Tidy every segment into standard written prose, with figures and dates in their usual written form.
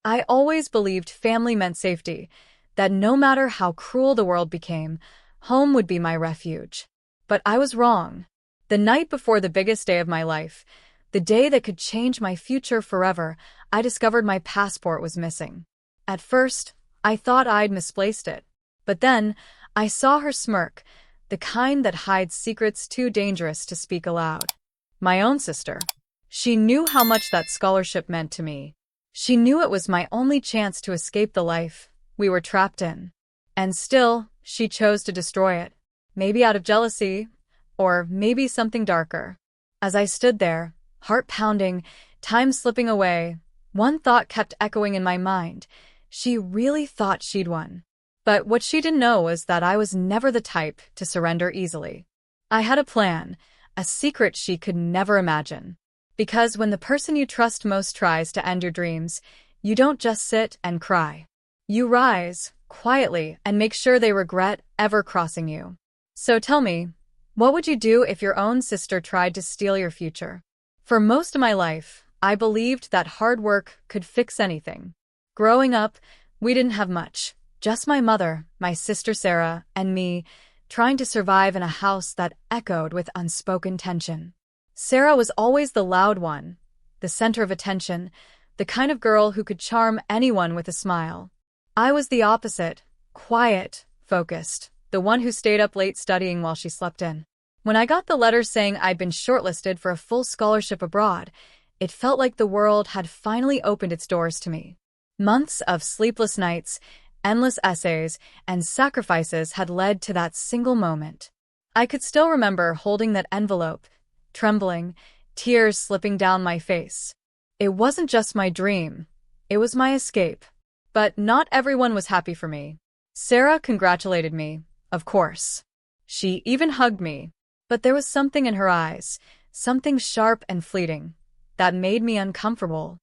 I always believed family meant safety, that no matter how cruel the world became, home would be my refuge. But I was wrong. The night before the biggest day of my life, the day that could change my future forever, I discovered my passport was missing. At first, I thought I'd misplaced it. But then, I saw her smirk, the kind that hides secrets too dangerous to speak aloud. My own sister. She knew how much that scholarship meant to me. She knew it was my only chance to escape the life we were trapped in. And still, she chose to destroy it. Maybe out of jealousy, or maybe something darker. As I stood there, heart pounding, time slipping away, one thought kept echoing in my mind. She really thought she'd won. But what she didn't know was that I was never the type to surrender easily. I had a plan, a secret she could never imagine. Because when the person you trust most tries to end your dreams, you don't just sit and cry. You rise, quietly, and make sure they regret ever crossing you. So tell me, what would you do if your own sister tried to steal your future? For most of my life, I believed that hard work could fix anything. Growing up, we didn't have much. Just my mother, my sister Sarah, and me, trying to survive in a house that echoed with unspoken tension. Sarah was always the loud one, the center of attention, the kind of girl who could charm anyone with a smile. I was the opposite, quiet, focused, the one who stayed up late studying while she slept in. When I got the letter saying I'd been shortlisted for a full scholarship abroad, it felt like the world had finally opened its doors to me. Months of sleepless nights, endless essays, and sacrifices had led to that single moment. I could still remember holding that envelope, trembling, tears slipping down my face. It wasn't just my dream, it was my escape. But not everyone was happy for me. Sarah congratulated me, of course. She even hugged me. But there was something in her eyes, something sharp and fleeting, that made me uncomfortable.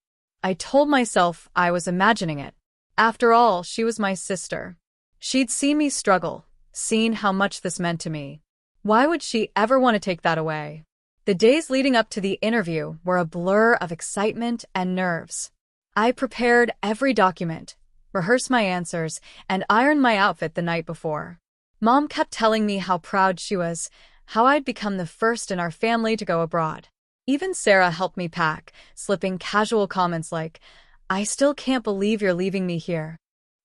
I told myself I was imagining it. After all, she was my sister. She'd seen me struggle, seen how much this meant to me. Why would she ever want to take that away? The days leading up to the interview were a blur of excitement and nerves. I prepared every document, rehearsed my answers, and ironed my outfit the night before. Mom kept telling me how proud she was, how I'd become the first in our family to go abroad. Even Sarah helped me pack, slipping casual comments like, "I still can't believe you're leaving me here."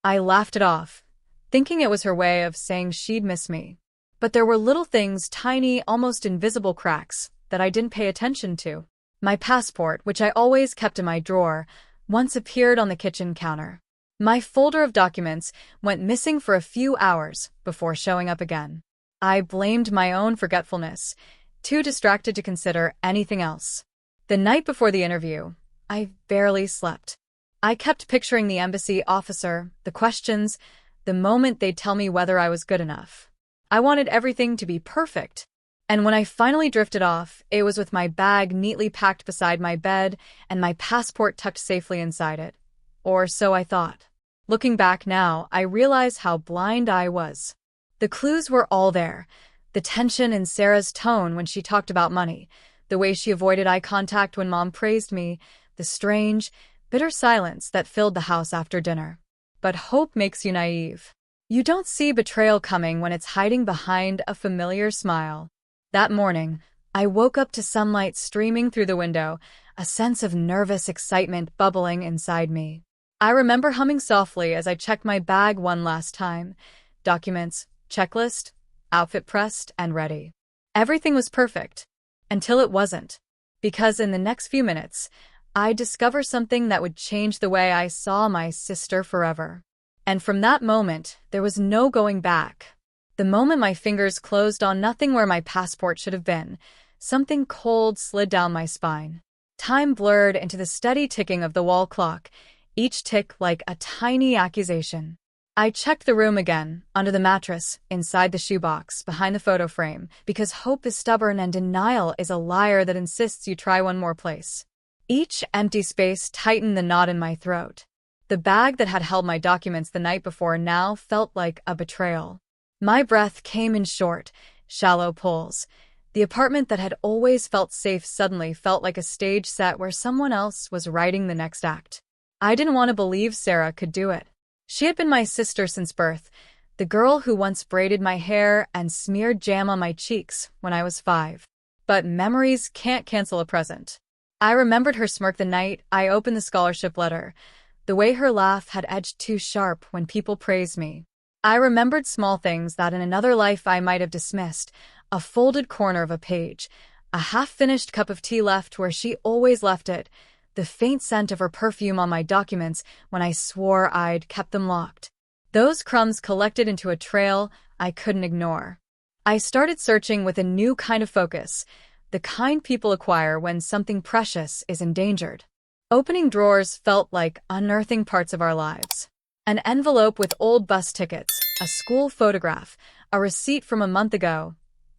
I laughed it off, thinking it was her way of saying she'd miss me. But there were little things, tiny, almost invisible cracks, that I didn't pay attention to. My passport, which I always kept in my drawer, once appeared on the kitchen counter. My folder of documents went missing for a few hours before showing up again. I blamed my own forgetfulness, too distracted to consider anything else. The night before the interview, I barely slept. I kept picturing the embassy officer, the questions, the moment they'd tell me whether I was good enough. I wanted everything to be perfect. And when I finally drifted off, it was with my bag neatly packed beside my bed and my passport tucked safely inside it. Or so I thought. Looking back now, I realize how blind I was. The clues were all there. The tension in Sarah's tone when she talked about money, the way she avoided eye contact when Mom praised me, the strange, bitter silence that filled the house after dinner. But hope makes you naive. You don't see betrayal coming when it's hiding behind a familiar smile. That morning, I woke up to sunlight streaming through the window, a sense of nervous excitement bubbling inside me. I remember humming softly as I checked my bag one last time. Documents, checklist, outfit pressed and ready. Everything was perfect. Until it wasn't. Because in the next few minutes, I'd discover something that would change the way I saw my sister forever. And from that moment, there was no going back. The moment my fingers closed on nothing where my passport should have been, something cold slid down my spine. Time blurred into the steady ticking of the wall clock, each tick like a tiny accusation. I checked the room again, under the mattress, inside the shoebox, behind the photo frame, because hope is stubborn and denial is a liar that insists you try one more place. Each empty space tightened the knot in my throat. The bag that had held my documents the night before now felt like a betrayal. My breath came in short, shallow pulls. The apartment that had always felt safe suddenly felt like a stage set where someone else was writing the next act. I didn't want to believe Sarah could do it. She had been my sister since birth, the girl who once braided my hair and smeared jam on my cheeks when I was 5. But memories can't cancel a present. I remembered her smirk the night I opened the scholarship letter, the way her laugh had edged too sharp when people praised me. I remembered small things that in another life I might have dismissed, a folded corner of a page, a half-finished cup of tea left where she always left it, the faint scent of her perfume on my documents when I swore I'd kept them locked. Those crumbs collected into a trail I couldn't ignore. I started searching with a new kind of focus, the kind people acquire when something precious is endangered. Opening drawers felt like unearthing parts of our lives. An envelope with old bus tickets, a school photograph, a receipt from a month ago,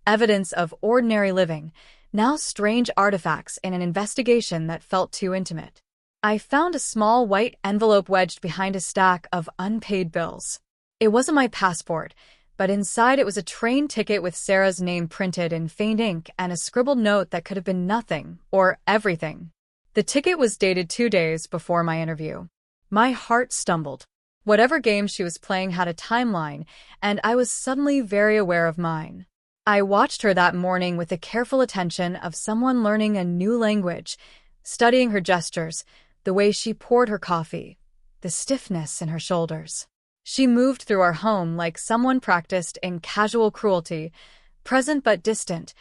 evidence of ordinary living, now strange artifacts in an investigation that felt too intimate. I found a small white envelope wedged behind a stack of unpaid bills. It wasn't my passport, but inside it was a train ticket with Sarah's name printed in faint ink and a scribbled note that could have been nothing or everything. The ticket was dated 2 days before my interview. My heart stumbled. Whatever game she was playing had a timeline, and I was suddenly very aware of mine. I watched her that morning with the careful attention of someone learning a new language, studying her gestures, the way she poured her coffee, the stiffness in her shoulders. She moved through our home like someone practiced in casual cruelty, present but distant,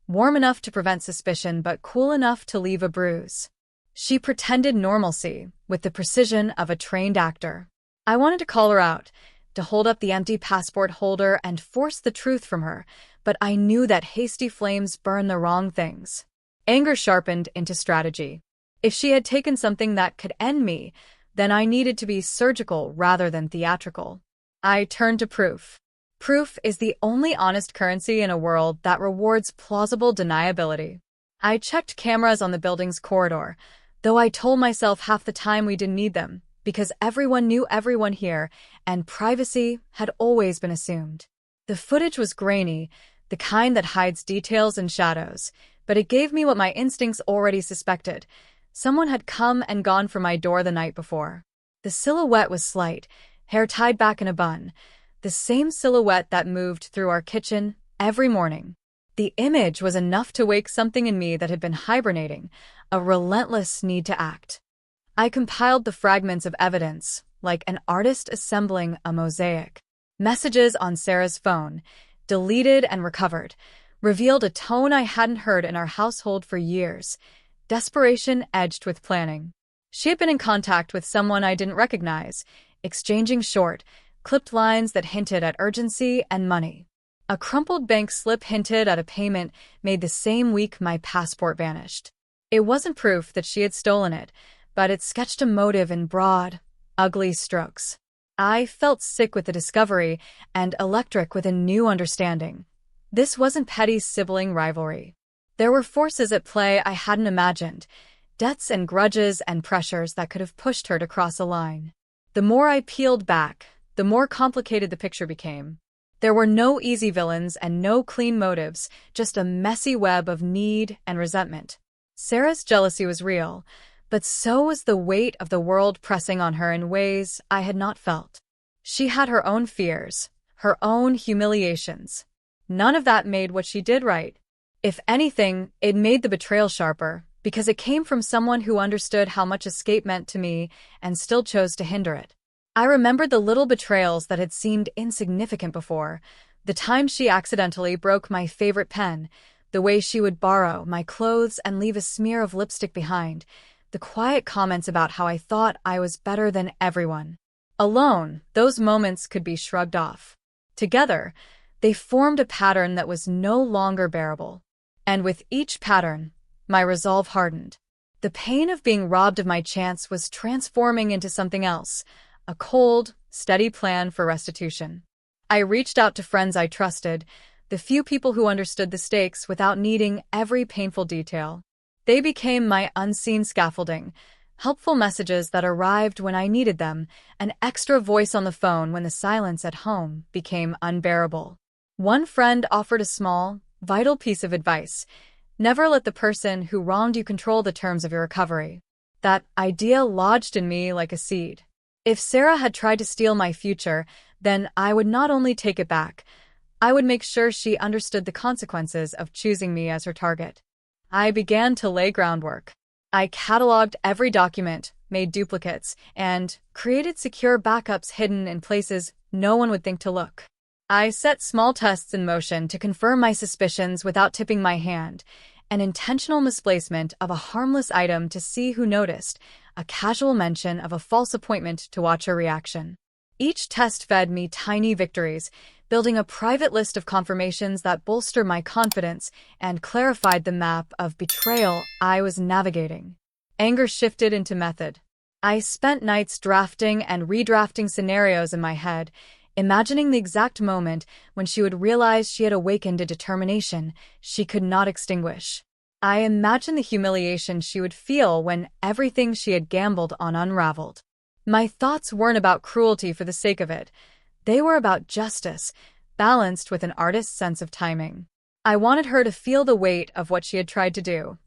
warm enough to prevent suspicion but cool enough to leave a bruise. She pretended normalcy with the precision of a trained actor. I wanted to call her out, to hold up the empty passport holder and force the truth from her, but I knew that hasty flames burn the wrong things. Anger sharpened into strategy. If she had taken something that could end me, then I needed to be surgical rather than theatrical. I turned to proof. Proof is the only honest currency in a world that rewards plausible deniability. I checked cameras on the building's corridor, though I told myself half the time we didn't need them, because everyone knew everyone here, and privacy had always been assumed. The footage was grainy, the kind that hides details and shadows, but it gave me what my instincts already suspected. Someone had come and gone from my door the night before. The silhouette was slight, hair tied back in a bun, the same silhouette that moved through our kitchen every morning. The image was enough to wake something in me that had been hibernating, a relentless need to act. I compiled the fragments of evidence, like an artist assembling a mosaic. Messages on Sarah's phone, deleted and recovered, revealed a tone I hadn't heard in our household for years, desperation edged with planning. She had been in contact with someone I didn't recognize, exchanging short, clipped lines that hinted at urgency and money. A crumpled bank slip hinted at a payment made the same week my passport vanished. It wasn't proof that she had stolen it, but it sketched a motive in broad, ugly strokes. I felt sick with the discovery and electric with a new understanding. This wasn't petty sibling rivalry. There were forces at play I hadn't imagined, debts and grudges and pressures that could have pushed her to cross a line. The more I peeled back, the more complicated the picture became. There were no easy villains and no clean motives, just a messy web of need and resentment. Sarah's jealousy was real, but so was the weight of the world pressing on her in ways I had not felt. She had her own fears, her own humiliations. None of that made what she did right. If anything, it made the betrayal sharper, because it came from someone who understood how much escape meant to me and still chose to hinder it. I remembered the little betrayals that had seemed insignificant before, the time she accidentally broke my favorite pen, the way she would borrow my clothes and leave a smear of lipstick behind, the quiet comments about how I thought I was better than everyone. Alone, those moments could be shrugged off. Together, they formed a pattern that was no longer bearable. And with each pattern, my resolve hardened. The pain of being robbed of my chance was transforming into something else, a cold, steady plan for restitution. I reached out to friends I trusted, the few people who understood the stakes without needing every painful detail. They became my unseen scaffolding, helpful messages that arrived when I needed them, an extra voice on the phone when the silence at home became unbearable. One friend offered a small, vital piece of advice: never let the person who wronged you control the terms of your recovery. That idea lodged in me like a seed. If Sarah had tried to steal my future, then I would not only take it back, I would make sure she understood the consequences of choosing me as her target. I began to lay groundwork. I cataloged every document, made duplicates, and created secure backups hidden in places no one would think to look. I set small tests in motion to confirm my suspicions without tipping my hand, an intentional misplacement of a harmless item to see who noticed, a casual mention of a false appointment to watch her reaction. Each test fed me tiny victories, building a private list of confirmations that bolstered my confidence and clarified the map of betrayal I was navigating. Anger shifted into method. I spent nights drafting and redrafting scenarios in my head, imagining the exact moment when she would realize she had awakened a determination she could not extinguish. I imagined the humiliation she would feel when everything she had gambled on unraveled. My thoughts weren't about cruelty for the sake of it. They were about justice, balanced with an artist's sense of timing. I wanted her to feel the weight of what she had tried to do.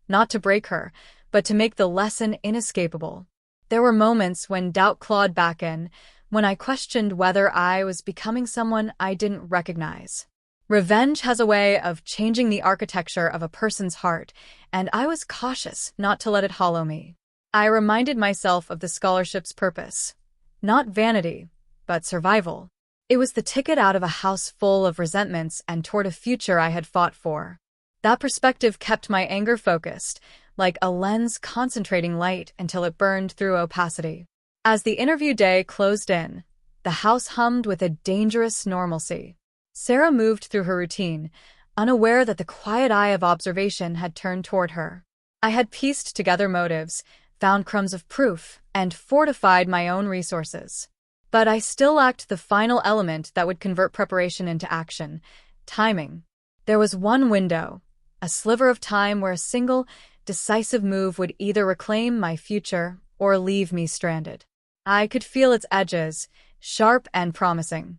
Not to break her, but to make the lesson inescapable. There were moments when doubt clawed back in, when I questioned whether I was becoming someone I didn't recognize. Revenge has a way of changing the architecture of a person's heart, and I was cautious not to let it hollow me. I reminded myself of the scholarship's purpose. Not vanity, but survival. It was the ticket out of a house full of resentments and toward a future I had fought for. That perspective kept my anger focused, like a lens concentrating light until it burned through opacity. As the interview day closed in, the house hummed with a dangerous normalcy. Sarah moved through her routine, unaware that the quiet eye of observation had turned toward her. I had pieced together motives, found crumbs of proof, and fortified my own resources. But I still lacked the final element that would convert preparation into action: timing. There was one window, a sliver of time where a single, decisive move would either reclaim my future or leave me stranded. I could feel its edges, sharp and promising.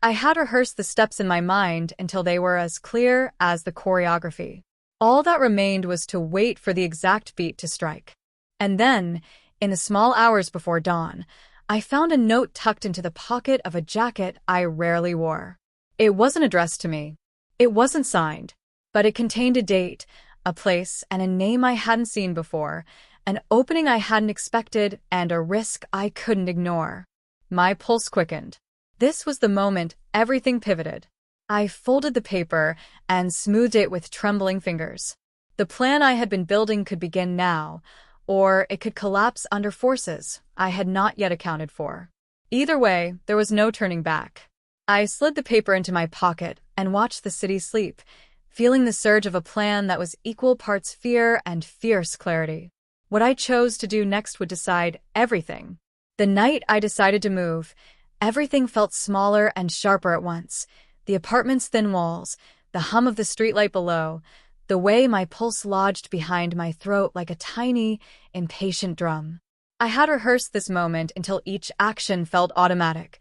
I had rehearsed the steps in my mind until they were as clear as the choreography. All that remained was to wait for the exact beat to strike. And then, in the small hours before dawn, I found a note tucked into the pocket of a jacket I rarely wore. It wasn't addressed to me. It wasn't signed, but it contained a date, a place, and a name I hadn't seen before, an opening I hadn't expected, and a risk I couldn't ignore. My pulse quickened. This was the moment everything pivoted. I folded the paper and smoothed it with trembling fingers. The plan I had been building could begin now, or it could collapse under forces I had not yet accounted for. Either way, there was no turning back. I slid the paper into my pocket and watched the city sleep, feeling the surge of a plan that was equal parts fear and fierce clarity. What I chose to do next would decide everything. The night I decided to move, everything felt smaller and sharper at once. The apartment's thin walls, the hum of the streetlight below, the way my pulse lodged behind my throat like a tiny, impatient drum. I had rehearsed this moment until each action felt automatic.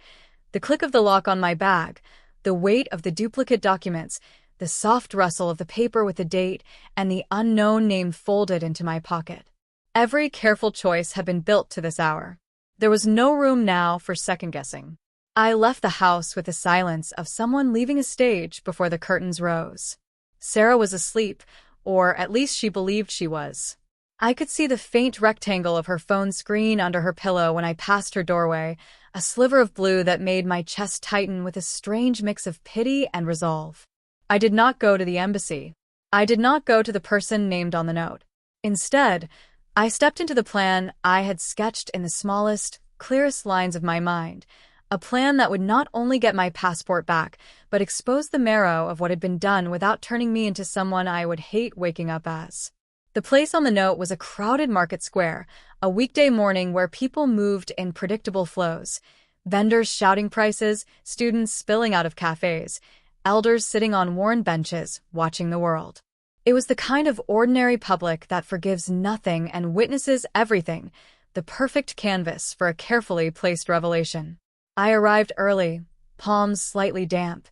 The click of the lock on my bag, the weight of the duplicate documents, the soft rustle of the paper with the date, and the unknown name folded into my pocket. Every careful choice had been built to this hour. There was no room now for second-guessing. I left the house with the silence of someone leaving a stage before the curtains rose. Sarah was asleep, or at least she believed she was. I could see the faint rectangle of her phone screen under her pillow when I passed her doorway, a sliver of blue that made my chest tighten with a strange mix of pity and resolve. I did not go to the embassy. I did not go to the person named on the note. Instead, I stepped into the plan I had sketched in the smallest, clearest lines of my mind, a plan that would not only get my passport back, but expose the marrow of what had been done without turning me into someone I would hate waking up as. The place on the note was a crowded market square, a weekday morning where people moved in predictable flows, vendors shouting prices, students spilling out of cafes, elders sitting on worn benches, watching the world. It was the kind of ordinary public that forgives nothing and witnesses everything, the perfect canvas for a carefully placed revelation. I arrived early, palms slightly damp,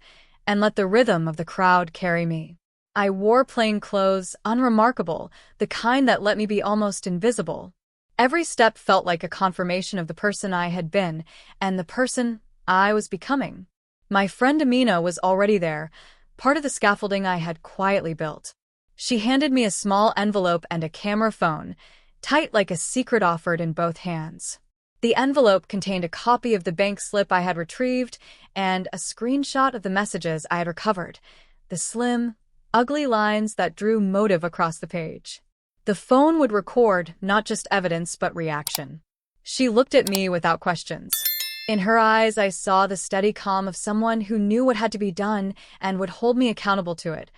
and let the rhythm of the crowd carry me. I wore plain clothes, unremarkable, the kind that let me be almost invisible. Every step felt like a confirmation of the person I had been and the person I was becoming. My friend Amina was already there, part of the scaffolding I had quietly built. She handed me a small envelope and a camera phone, tight like a secret offered in both hands. The envelope contained a copy of the bank slip I had retrieved and a screenshot of the messages I had recovered, the slim, ugly lines that drew motive across the page. The phone would record not just evidence but reaction. She looked at me without questions. In her eyes, I saw the steady calm of someone who knew what had to be done and would hold me accountable to it,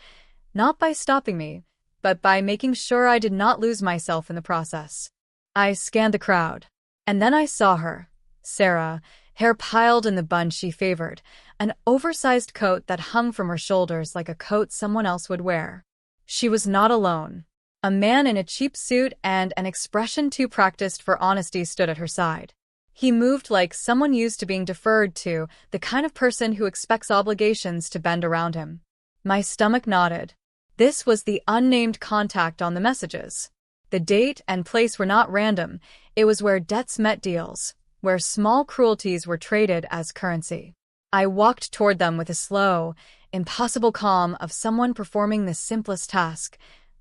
not by stopping me, but by making sure I did not lose myself in the process. I scanned the crowd. And then I saw her, Sarah, hair piled in the bun she favored, an oversized coat that hung from her shoulders like a coat someone else would wear. She was not alone. A man in a cheap suit and an expression too practiced for honesty stood at her side. He moved like someone used to being deferred to, the kind of person who expects obligations to bend around him. My stomach nodded. This was the unnamed contact on the messages. The date and place were not random. It was where debts met deals, where small cruelties were traded as currency. I walked toward them with a slow, impossible calm of someone performing the simplest task,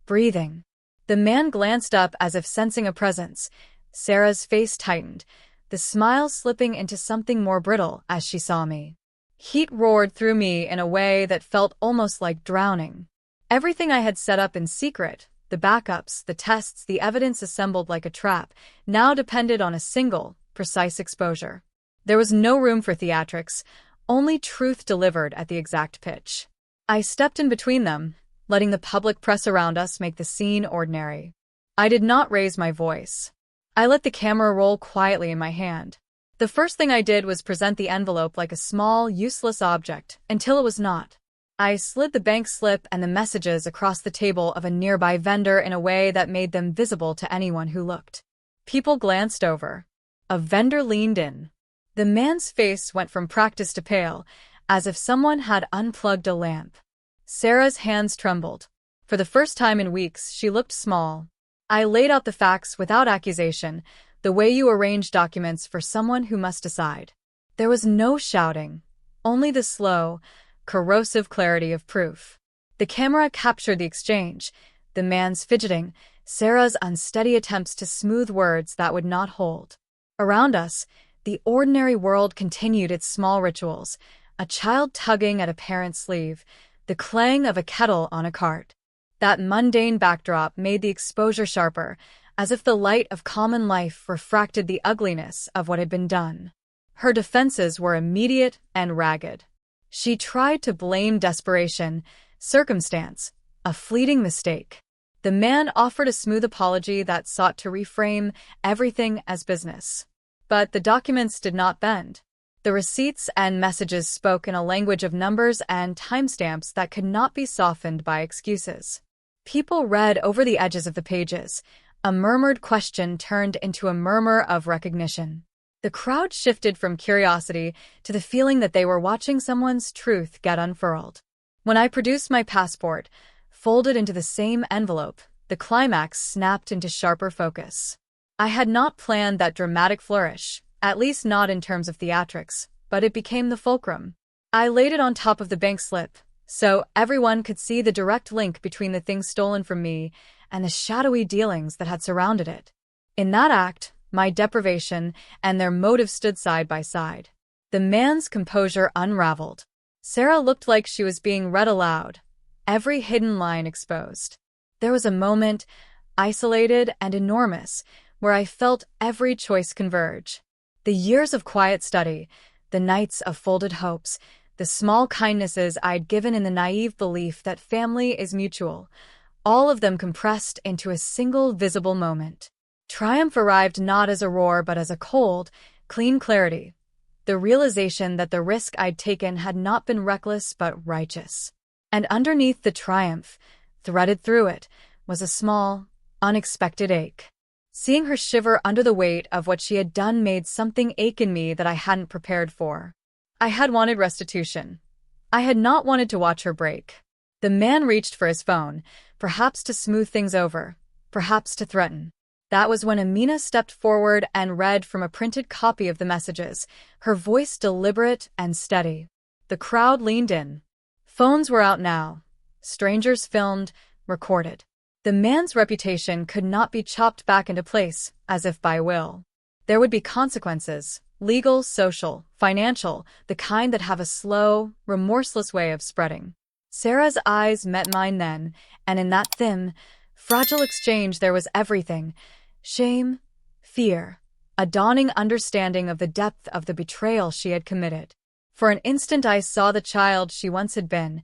breathing. The man glanced up as if sensing a presence. Sarah's face tightened, the smile slipping into something more brittle as she saw me. Heat roared through me in a way that felt almost like drowning. Everything I had set up in secret, the backups, the tests, the evidence assembled like a trap, now depended on a single, precise exposure. There was no room for theatrics, only truth delivered at the exact pitch. I stepped in between them, letting the public press around us make the scene ordinary. I did not raise my voice. I let the camera roll quietly in my hand. The first thing I did was present the envelope like a small, useless object, until it was not. I slid the bank slip and the messages across the table of a nearby vendor in a way that made them visible to anyone who looked. People glanced over. A vendor leaned in. The man's face went from practiced to pale, as if someone had unplugged a lamp. Sarah's hands trembled. For the first time in weeks, she looked small. I laid out the facts without accusation, the way you arrange documents for someone who must decide. There was no shouting, only the slow, corrosive clarity of proof. The camera captured the exchange, the man's fidgeting, Sarah's unsteady attempts to smooth words that would not hold. Around us, the ordinary world continued its small rituals, a child tugging at a parent's sleeve, the clang of a kettle on a cart. That mundane backdrop made the exposure sharper, as if the light of common life refracted the ugliness of what had been done. Her defenses were immediate and ragged. She tried to blame desperation, circumstance, a fleeting mistake. The man offered a smooth apology that sought to reframe everything as business. But the documents did not bend. The receipts and messages spoke in a language of numbers and timestamps that could not be softened by excuses. People read over the edges of the pages. A murmured question turned into a murmur of recognition. The crowd shifted from curiosity to the feeling that they were watching someone's truth get unfurled. When I produced my passport, folded into the same envelope, the climax snapped into sharper focus. I had not planned that dramatic flourish, at least not in terms of theatrics, but it became the fulcrum. I laid it on top of the bank slip, so everyone could see the direct link between the things stolen from me and the shadowy dealings that had surrounded it. In that act, my deprivation and their motive stood side by side. The man's composure unraveled. Sarah looked like she was being read aloud, every hidden line exposed. There was a moment, isolated and enormous, where I felt every choice converge. The years of quiet study, the nights of folded hopes, the small kindnesses I'd given in the naive belief that family is mutual, all of them compressed into a single visible moment. Triumph arrived not as a roar but as a cold, clean clarity, the realization that the risk I'd taken had not been reckless but righteous. And underneath the triumph, threaded through it, was a small, unexpected ache. Seeing her shiver under the weight of what she had done made something ache in me that I hadn't prepared for. I had wanted restitution. I had not wanted to watch her break. The man reached for his phone, perhaps to smooth things over, perhaps to threaten. That was when Amina stepped forward and read from a printed copy of the messages, her voice deliberate and steady. The crowd leaned in. Phones were out now. Strangers filmed, recorded. The man's reputation could not be chopped back into place, as if by will. There would be consequences, legal, social, financial, the kind that have a slow, remorseless way of spreading. Sarah's eyes met mine then, and in that thin, fragile exchange there was everything: shame, fear, a dawning understanding of the depth of the betrayal she had committed. For an instant I saw the child she once had been,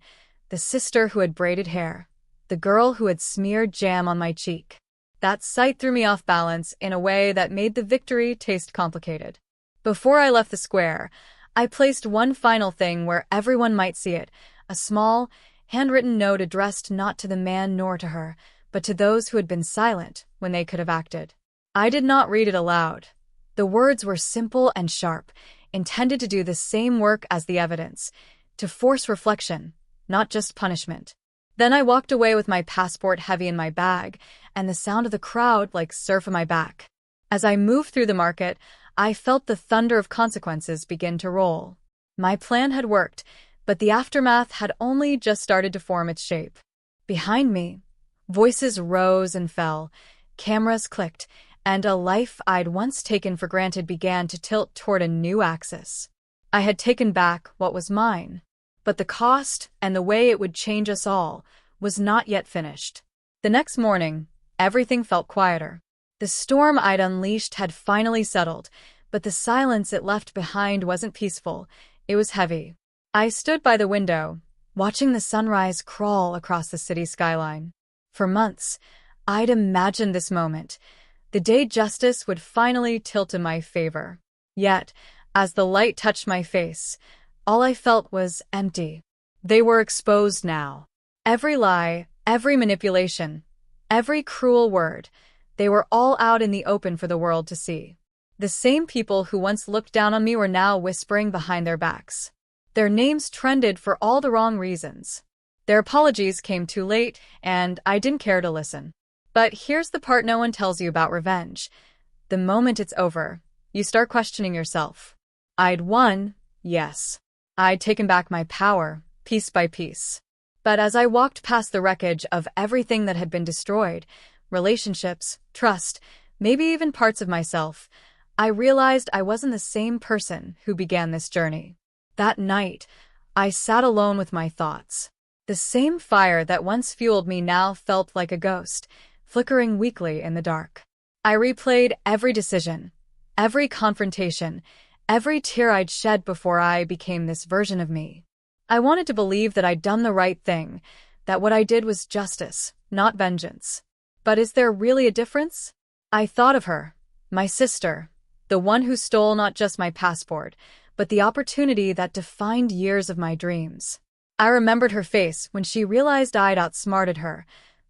the sister who had braided hair, the girl who had smeared jam on my cheek. That sight threw me off balance in a way that made the victory taste complicated. Before I left the square, I placed one final thing where everyone might see it: a small, handwritten note addressed not to the man nor to her, but to those who had been silent when they could have acted. I did not read it aloud. The words were simple and sharp, intended to do the same work as the evidence, to force reflection, not just punishment. Then I walked away with my passport heavy in my bag, and the sound of the crowd like surf on my back. As I moved through the market, I felt the thunder of consequences begin to roll. My plan had worked, but the aftermath had only just started to form its shape. Behind me, voices rose and fell, cameras clicked, and a life I'd once taken for granted began to tilt toward a new axis. I had taken back what was mine, but the cost and the way it would change us all was not yet finished. The next morning, everything felt quieter. The storm I'd unleashed had finally settled, but the silence it left behind wasn't peaceful, it was heavy. I stood by the window, watching the sunrise crawl across the city skyline. For months, I'd imagined this moment, the day justice would finally tilt in my favor. Yet, as the light touched my face, all I felt was empty. They were exposed now. Every lie, every manipulation, every cruel word, they were all out in the open for the world to see. The same people who once looked down on me were now whispering behind their backs. Their names trended for all the wrong reasons. Their apologies came too late, and I didn't care to listen. But here's the part no one tells you about revenge. The moment it's over, you start questioning yourself. I'd won, yes. I'd taken back my power, piece by piece. But as I walked past the wreckage of everything that had been destroyed, relationships, trust, maybe even parts of myself, I realized I wasn't the same person who began this journey. That night, I sat alone with my thoughts. The same fire that once fueled me now felt like a ghost, flickering weakly in the dark. I replayed every decision, every confrontation, every tear I'd shed before I became this version of me. I wanted to believe that I'd done the right thing, that what I did was justice, not vengeance. But is there really a difference? I thought of her, my sister, the one who stole not just my passport, but the opportunity that defined years of my dreams. I remembered her face when she realized I'd outsmarted her,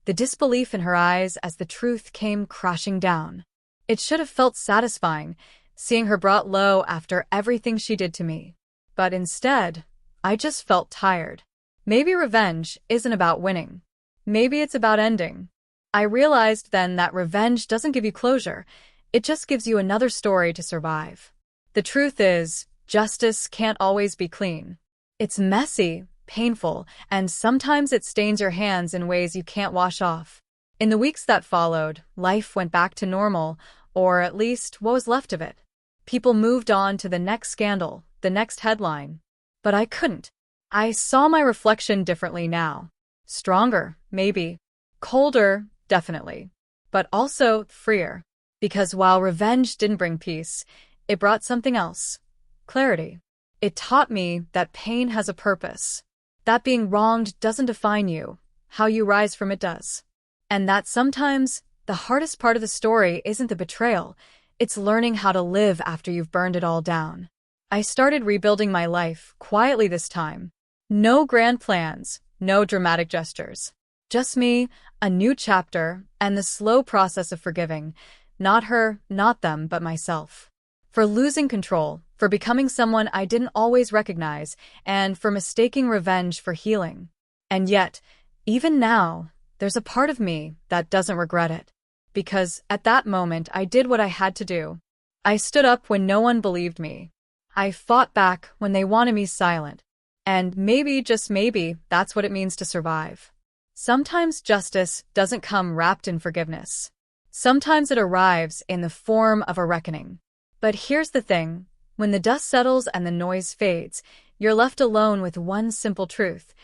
the disbelief in her eyes as the truth came crashing down. It should have felt satisfying, seeing her brought low after everything she did to me. But instead, I just felt tired. Maybe revenge isn't about winning. Maybe it's about ending. I realized then that revenge doesn't give you closure, it just gives you another story to survive. The truth is, justice can't always be clean. It's messy, painful, and sometimes it stains your hands in ways you can't wash off. In the weeks that followed, life went back to normal, or at least what was left of it. People moved on to the next scandal, the next headline. But I couldn't. I saw my reflection differently now. Stronger, maybe. Colder, definitely. But also freer. Because while revenge didn't bring peace, it brought something else. Clarity. It taught me that pain has a purpose. That being wronged doesn't define you. How you rise from it does. And that sometimes, the hardest part of the story isn't the betrayal, it's learning how to live after you've burned it all down. I started rebuilding my life, quietly this time. No grand plans, no dramatic gestures. Just me, a new chapter, and the slow process of forgiving. Not her, not them, but myself. For losing control, for becoming someone I didn't always recognize, and for mistaking revenge for healing. And yet, even now, there's a part of me that doesn't regret it. because at that moment I did what I had to do. I stood up when no one believed me. I fought back when they wanted me silent. And maybe, just maybe, that's what it means to survive. Sometimes justice doesn't come wrapped in forgiveness. Sometimes it arrives in the form of a reckoning. But here's the thing. When the dust settles and the noise fades, you're left alone with one simple truth.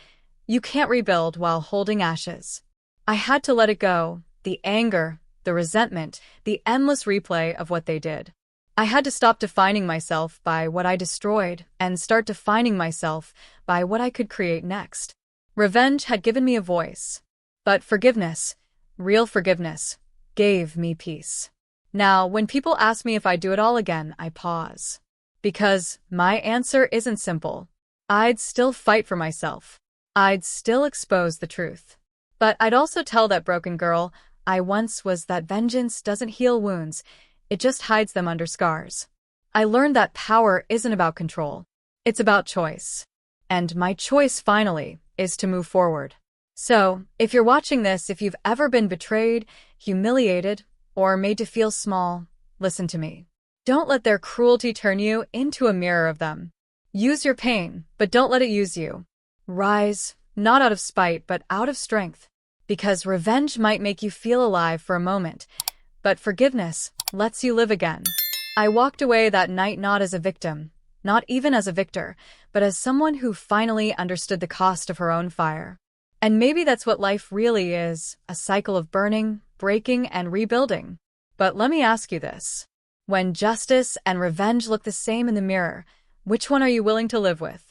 You can't rebuild while holding ashes. I had to let it go, the anger, the resentment, the endless replay of what they did. I had to stop defining myself by what I destroyed and start defining myself by what I could create next. Revenge had given me a voice, but forgiveness, real forgiveness, gave me peace. Now, when people ask me if I do it all again, I pause. Because my answer isn't simple. I'd still fight for myself. I'd still expose the truth. But I'd also tell that broken girl I once was that vengeance doesn't heal wounds, it just hides them under scars. I learned that power isn't about control. It's about choice. And my choice, finally, is to move forward. So, if you're watching this, if you've ever been betrayed, humiliated, or made to feel small, listen to me. Don't let their cruelty turn you into a mirror of them. Use your pain, but don't let it use you. Rise, not out of spite, but out of strength. Because revenge might make you feel alive for a moment, but forgiveness lets you live again. I walked away that night not as a victim, not even as a victor, but as someone who finally understood the cost of her own fire. And maybe that's what life really is, a cycle of burning, breaking, and rebuilding. But let me ask you this. When justice and revenge look the same in the mirror, which one are you willing to live with?